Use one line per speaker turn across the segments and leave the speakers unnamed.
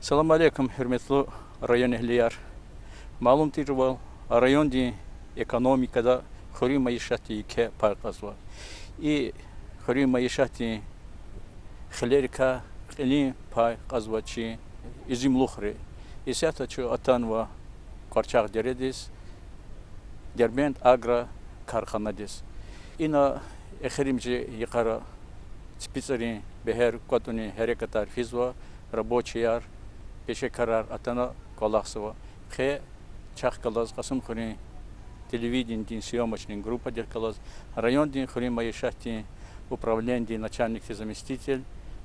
Салам алейкум, hürmetli район эһлияр. Малум тирвал районди экономикада хори маишати ке пайқазва. И хори маишати хлерика хли пайқазвачи изим лухре. Исята чу атанва qarçaq deredis. Derbent agro karxanadis. Ина эхримжи якара спицари бехер котуни харекатар физва рабочий яр пешекарар атана колахсова хе чахкалаз касым хури телевидение съемочная группа деркалаз район дин хури маишати управление начальник заместитель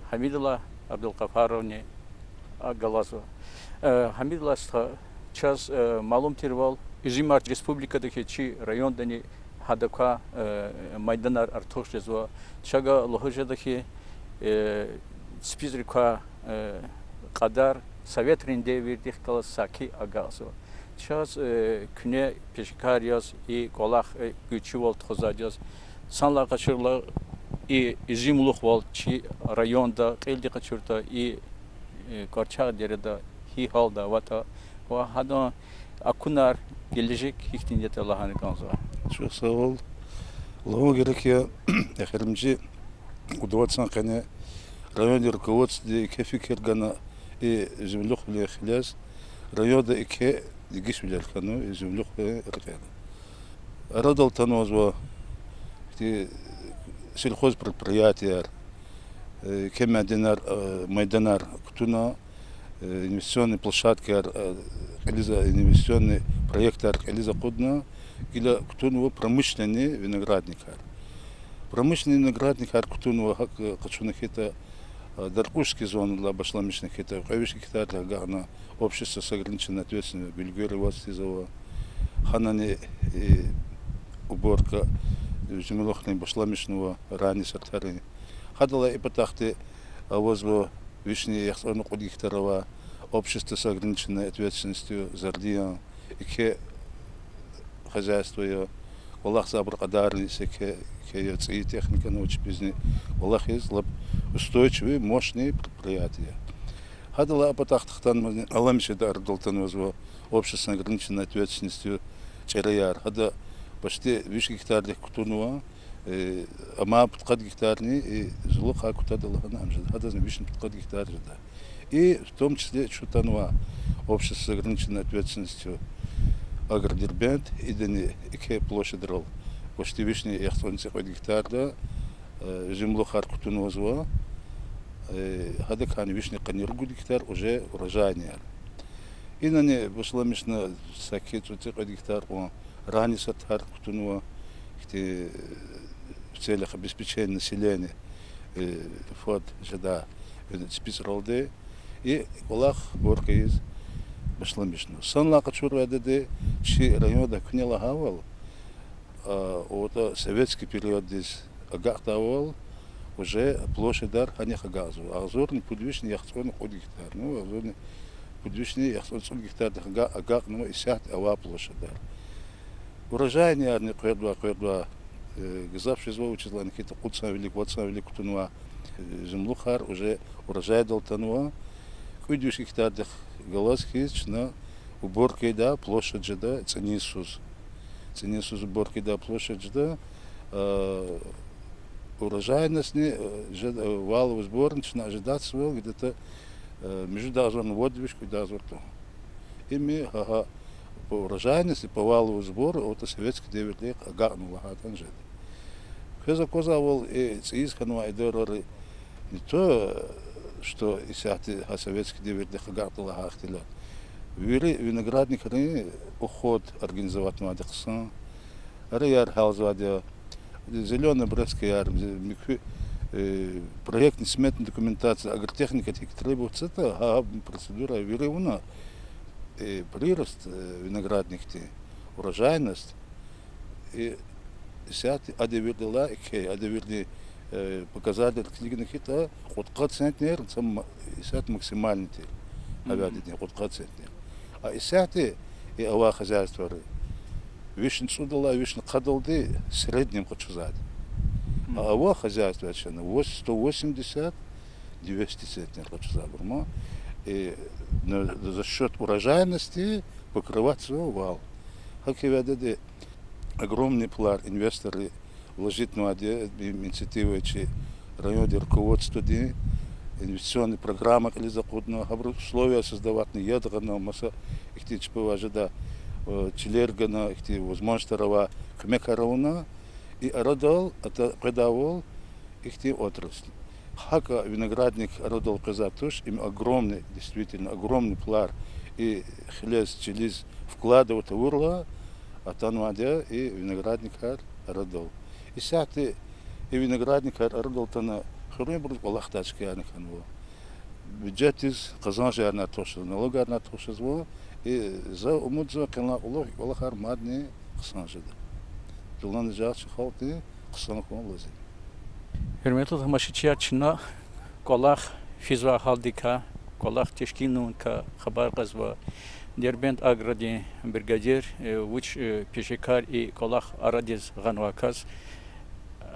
Хамидулла Абдулкафаровне Агалазова. Хамидулла час малум тирвал изимар республикадагы чи райондани хадака майданар артошезва чага лохожадахи спизрика qaдар советринде вердих калас саки агазо час күне пешкаряз и колах güçü vol тхозадяз санла качырла и изимлух vol чи районда келди качырта и карча дереда hi halda vata ва хада акунар gelecek ihtiyaç Allah'ın kanza.
Çok sağ ol. Allah'a gerek ya. Ekhrimci удовольствие кане район руководстве кефикер гана и землюх для хляс райода ике дигиш для кану и землюх ракена. Радал танозва ти сельхоз предприятия кем майданар ктуна инвестиционные площадки Элиза инвестиционный проект Элиза Кудна или ктунова промышленный виноградник. Промышленный виноградник ктунова качунах это Даркушский зон для башламичных это Кавишский хитар гана общество с ограниченной ответственностью Бельгеры Вастизова Ханани уборка землохной башламичного рани сартары. Хадала и потахты возле Вишни яхсону кудихтарова общество с ограниченной ответственностью Зардия и хозяйство ее Аллах забр кадарнисе ке и техника научи бизнес Аллах есть устойчивые мощные предприятия. Хадала потахтахтан Аллах мишедар долтан возле общество с ограниченной ответственностью Чераяр. Хада почти вишки гектарлих кутунова ама пятьдесят гектарный и злоха куда-то лоханам же, это значит 500 гектар же, да. И в том числе чутанва общество с ограниченной ответственностью Агродербент и дани ике площадь драл почти вишни 150 гектар да землоха кутунова зва, хада кан вишни каниргу гектар уже урожайный. И на не башламишна саки 30 гектар он ранний сартар кутунова в целях обеспечения населения фонд жада спецролды и Аллах борка из башламишну. Санла качур веде чи райода кнела хавал это советский период здесь агартавал уже площадь дар ханих газу. Азорный подвижный яхтон ход гектар. Ну азорный подвижный яхтон гектар агак ну и сят ава площадь дар. Урожайный арни кое-два газавший зло учитла на какие-то куцам велик тунуа землухар уже урожай дал тануа кое-две гектарных галазки на уборке да площадь жда ценисус уборки да площадь жда урожайность не валовый сбор начинает ожидаться где-то между дозорным водовичкой и дозором. Ими по урожайности, по валовому сбору, это советский 9 лет, агарну лагатан жили. Хеза козавол и цисканова и дороры не то, что и сяты советский 9 лет агарну лагатан. Вели виноградник ры уход организовать мадексан, раяр халзвадя, зеленый братский яр, проектный сметная документация, агротехника, требуется это процедура вели уна. Прирост виноградных урожайность и сяти адевирдела и адевирди показатель клигных это от 100% сам сят максимальный авиадный от 100%. А сяти и ава хозяйство вишен судала вишен кадалды среднем хочу сказать. А ава хозяйство это 180 200 центнер хочу сказать. и за счет урожайности покрывать свой вал. Как и ведь огромный план инвесторы вложить на инициативы, че районное руководство, инвестиционные программы, или закудно, условия создавать на ядерного масса, их типа ожида Чилергана, их возможностного кмекарауна, и родал, это предавал их отрасль. Хака виноградник родал казатуш, им огромный, действительно огромный план, и хлес через вкладывать в урла, а там вадя и виноградник родал. И сяты и виноградник родал-то на хрумбрус балахтачки аниханво. Бюджет из Казанжи анатош, налоги анатош зво, и за умудзо канал улог балахар мадни Казанжи. Жылан жаачы халты Казанхон лази.
Hürmetli tamaşaçılar Çin'e kolak fizva haldika, kolak teşkinun ka haber gazva. Derbent agradi brigadir, uç peşekar i kolak aradiz ganvakaz.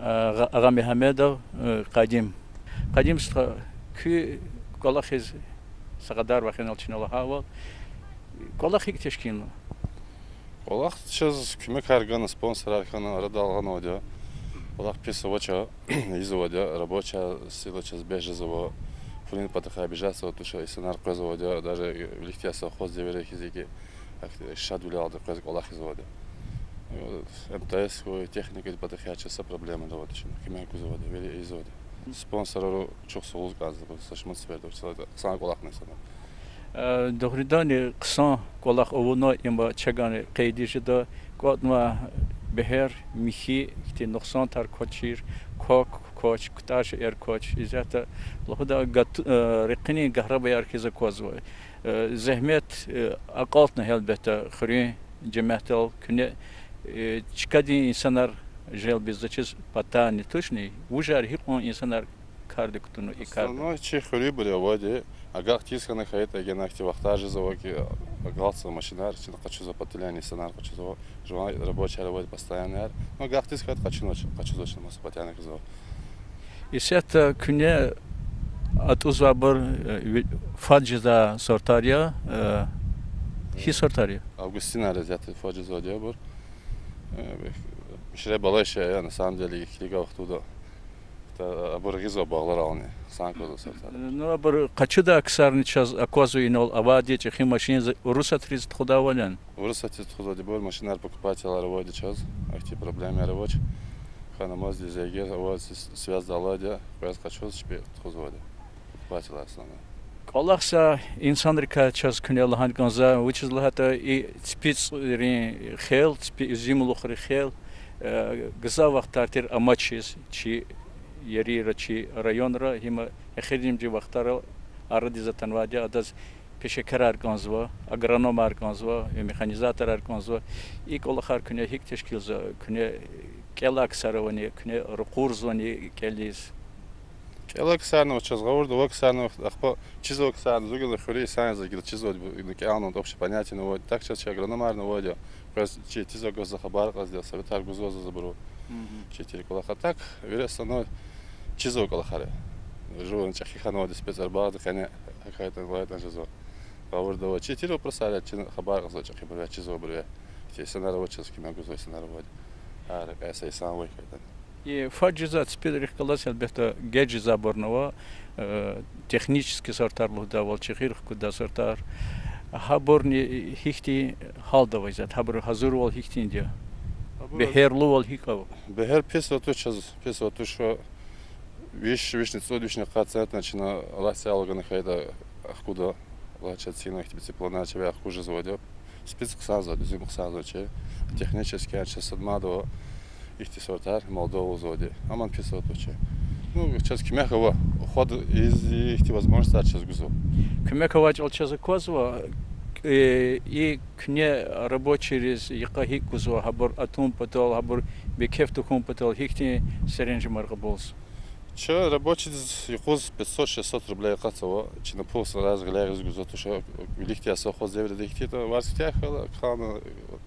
Ağa Mehmedov qadim. Qadim ki kolak iz saqadar vakhin alçinalı hava. Kolak hik teşkinlu.
Олах сейчас кümек аргана спонсор архана радалган одя. Олах писовача изоводя рабочая сила сейчас бежезово. Фулин патаха бежаса туша и сценар козоводя даже в лихтя совхоз девере хизики. Шадуля алды козик олах изоводя. МТС техника патаха часа проблемы да вот еще. Кümек изоводя вели изоводя. Спонсору çok soğuz gazdı bu saçma seferdi. Sana olak ne sana.
Doğrudan kısa kolak ovunu imba çagan qeydişi da kodma beher mihi işte 90 tar koçir koç kutaş koç izata lahuda rıqni kahraba yarkize kozva zahmet aqaltna elbette xri cematel küne çıkadı insanlar jel bizdeçiz patani tuşni ujar hik on insanlar kardikutunu ikar.
Ну, чехури были воде. Ага, тиска на хайт, аген ахти вахтажи завоки, агалца машинар, чин хочу за пателяни сценар, хочу за жива рабочая работа постоянно. Но ага, тиска хочу за масса патяник за.
İset küne atuzabır fadjida sortarya hi sortarya.
Августина разят фаджи за диабор. Мишре балайша, я на самом деле их лига вахтуда. Абургизо bağlar alını. Sanki da satar.
Ну bir kaçı da aksarını çaz akozu inol avadi çi машин Руса 30 ходавален.
В Русате туда дебор машинар покупателя работы час. Ахти проблемы рабоч. Ханамаз дизайгер аваз связь даладя. Biraz kaçıyor şbe tuzvada. Покупателя основной.
Allahsa insanlar çaz künel han ganza which is lahata i spits rin khel zimulukhri khel gza vaqtartir amaçis çi Yeri raçi rayonra hima ekhedimci vaqtara aradiza tanvadia adaz peşeker arkanzva agronom arkanzva mexanizator arkanzva ilk olakhar küne hik teşkilza küne kelak saravani küne rukurzvani kelis
Kelak sarno разговор до Оксаны ахпа чизо Оксаны зугел хори сан за гил чизо кеано общее понятие но так сейчас агрономар но водя раз чи чизо го за хабар газдел советар гузо за забру чи телеколаха так вереса но чизо колахаре жон чахи хано де спецарбад хане какая-то лайта жизо разговор до чи тело просали чи хабар газо чахи бре чизо бре чи сценарий вот ким гузо сценарий вот а такая сам вой какая-то
и фаджизат спидрих колас elbette gece zabornova технически сортарлух да волчихирх куда сортар хаборни хихти халдавайзат хабор хазур вол хихтинде бехерлу вол хикав
бехер песо то что вишни следующий процент начина ласял гана хайда откуда лачат сина их теплона чего хуже заводят список сразу зиму сразу че технически сейчас адмадо их сортар Молдову заводи аман песо то че ну сейчас кимехова ход из их возможности сейчас гузо
кимеховать олчаза козва и кне рабочий рез якахи гузо хабор атум потол хабор бекефтукум потол хихти серенж маргаболс
че рабочий якоз 500-600 рублей кацава че на полс раз гляг гузо то что лихтя совхоз девре лихтя то варстя хана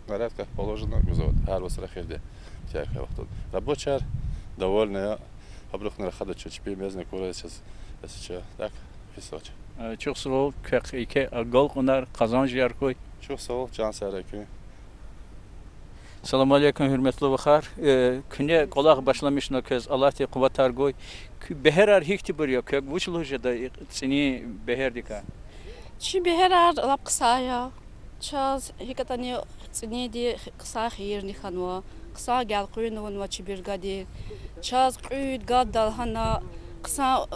наряд как положено гузо харвас рахелде тяха вахтод рабочий довольный обрухна хада чуть пи мезне кура сейчас так Pisoç.
Çok sağ ol. Köke gol kunar kazanç yer koy.
Çok sağ ol Can Serköy.
Selamun aleyküm hürmetli bakar. Küne kolak başlamışına köz Allah te kuvvetar goy. Beherar hikti bur yok. Vuçluca da seni beher dika.
Чи бехерар лап қысая. Час хикатани цинеди қыса хирни ханва. Қыса гал қуйнуван ва чибиргади. Час қуйд гаддал хана қыса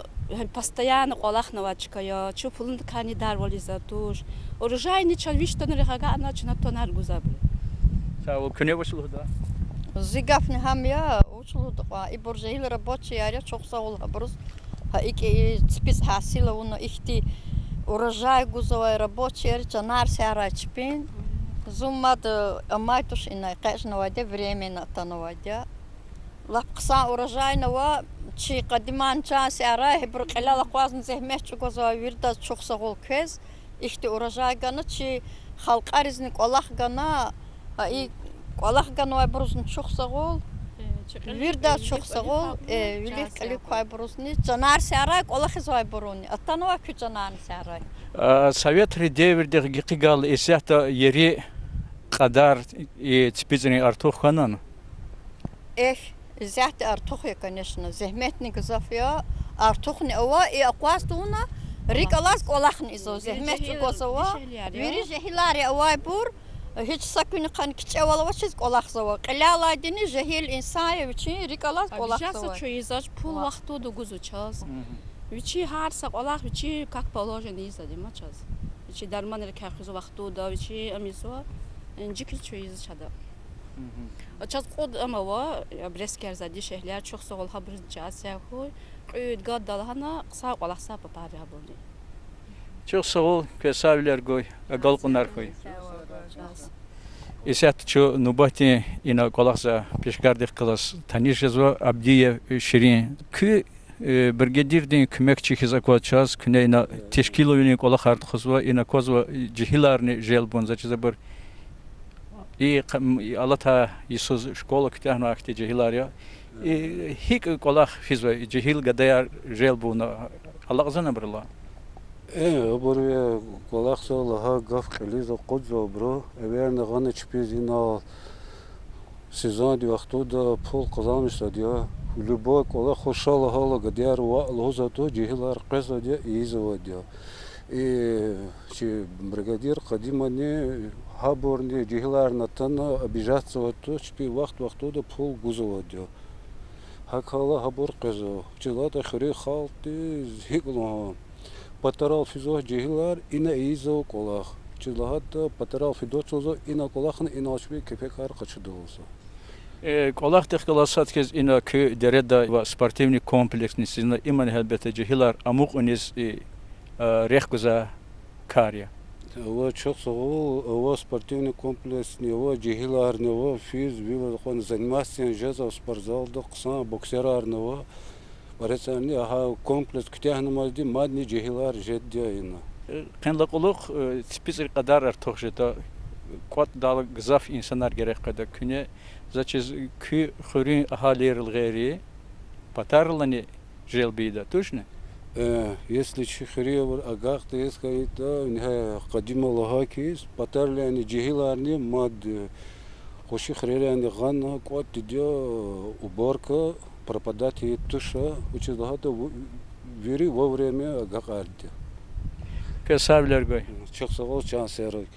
постоянно қолахнава чикая. Чу пулын кани дар вализа туш. Урожайный час виштон рехага ана чина тонар гузабли.
Sağ ol. Küne vuçluda.
Зигафни хамя учлудва и боржеил рабочий аря çok sağ ol habrus. Ha iki spis hasila onu ihti урожай гузовой рабочий чанар сяра чпин. Зуммад амайтуш ина кэшнава де временно танавадя. Лапқса урожайного чи қадиман ча сяра хибр қилала қвазн зехмет чугозова вирда çok sağ ol кез. Ихти урожай гана чи халқаризник олах гана и Аллах ганвай брусн çok sağ ol. Virda çok sağ ol. Vilik ali koy brusni. Canar sarak Allah izvay bruni. Atanova kü canar sarak.
Sovet devirde giqigal esahta yeri kadar tipizini artık kanan.
Зяхт артух конечно. Зехметни гзафия. Артух не ова и аквастуна. Рикалас колахни изо. Зехмет гозова. Вири жехилари авай бур. Hiç sakın kan kiçevala vaçız kolakzava. Qilala dini jahil insan için rikalas kolakzava.
Сейчас что изач пул вахту до гузу час. Вичи харса колах вичи как положено изади ма час. Вичи дарман ре кахизу вахту да вичи амизо. Инжикил что изачада. Час qod ama va bresker zadi şehirler çok sağ ol haber час ya koy. Qüyd gaddalhana qsa kolaksa papari habuni.
Çok sağ ol. Kösaviler goy. Gol kunar koy. Esat ço nubati ina kolaksa peşkardik kılas tanışızva Abdiyev Şirin. Kü birgedirdin kümekçi hizakvat çaz küne ina teşkilo yönelik kolak artık hızva ina kozva cihilarni jel bonza çizabır. И алата Исус школа ктяхна ахте жихилар я. Хик колах физва жихил гадая жел буна. Аллах зана брла.
Оборве колахса лаха гав кализа кодзо бро. Эверна гана чпизина сезон ди вахту да пул казамишта дия. Любой колах хошала хала гадяр ва лоза то жихилар qesa дия изова дия. И чи бригадир кадимане Хаборни жихиларна тана обижаться то чпи вахту да пул гузова дия. Хакала хабор qesa. Чилата хри халти зигло. Патарал физо жихилар ина изо колах. Чилата патарал фидочозо ина колахн ина чпи кепекар качдоса.
Kolak tıkılasat kez ina kö dereda ve sportivni kompleksni sizin iman elbette jihilar amuk unis rehguza karya.
Ова çok sağ ol. Ова спортивный комплекс, ова жихилар, ова физ, вива хон заниматься жеза в спортзалда, ксан боксерар, ова Барецани аха комплекс ктяхнамазди мадни жихилар жеддяйна.
Qenliquluk tipizir kadar artık jeta kod dal gzaf insanlar gerek kadar küne zaçiz kü xurun ahalir gayri patarlani jelbida tuşne.
Если чихриевар агах тескайта не кадима лахакис патарляни жихиларни мад хоши хреляни гана код дидя уборка пропадать и туша учезлахата вери во время агахарди.
Kösaviler goy.
Çok sağ ol Can Serköy.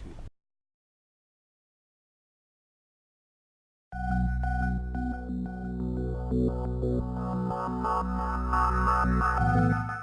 Thank you.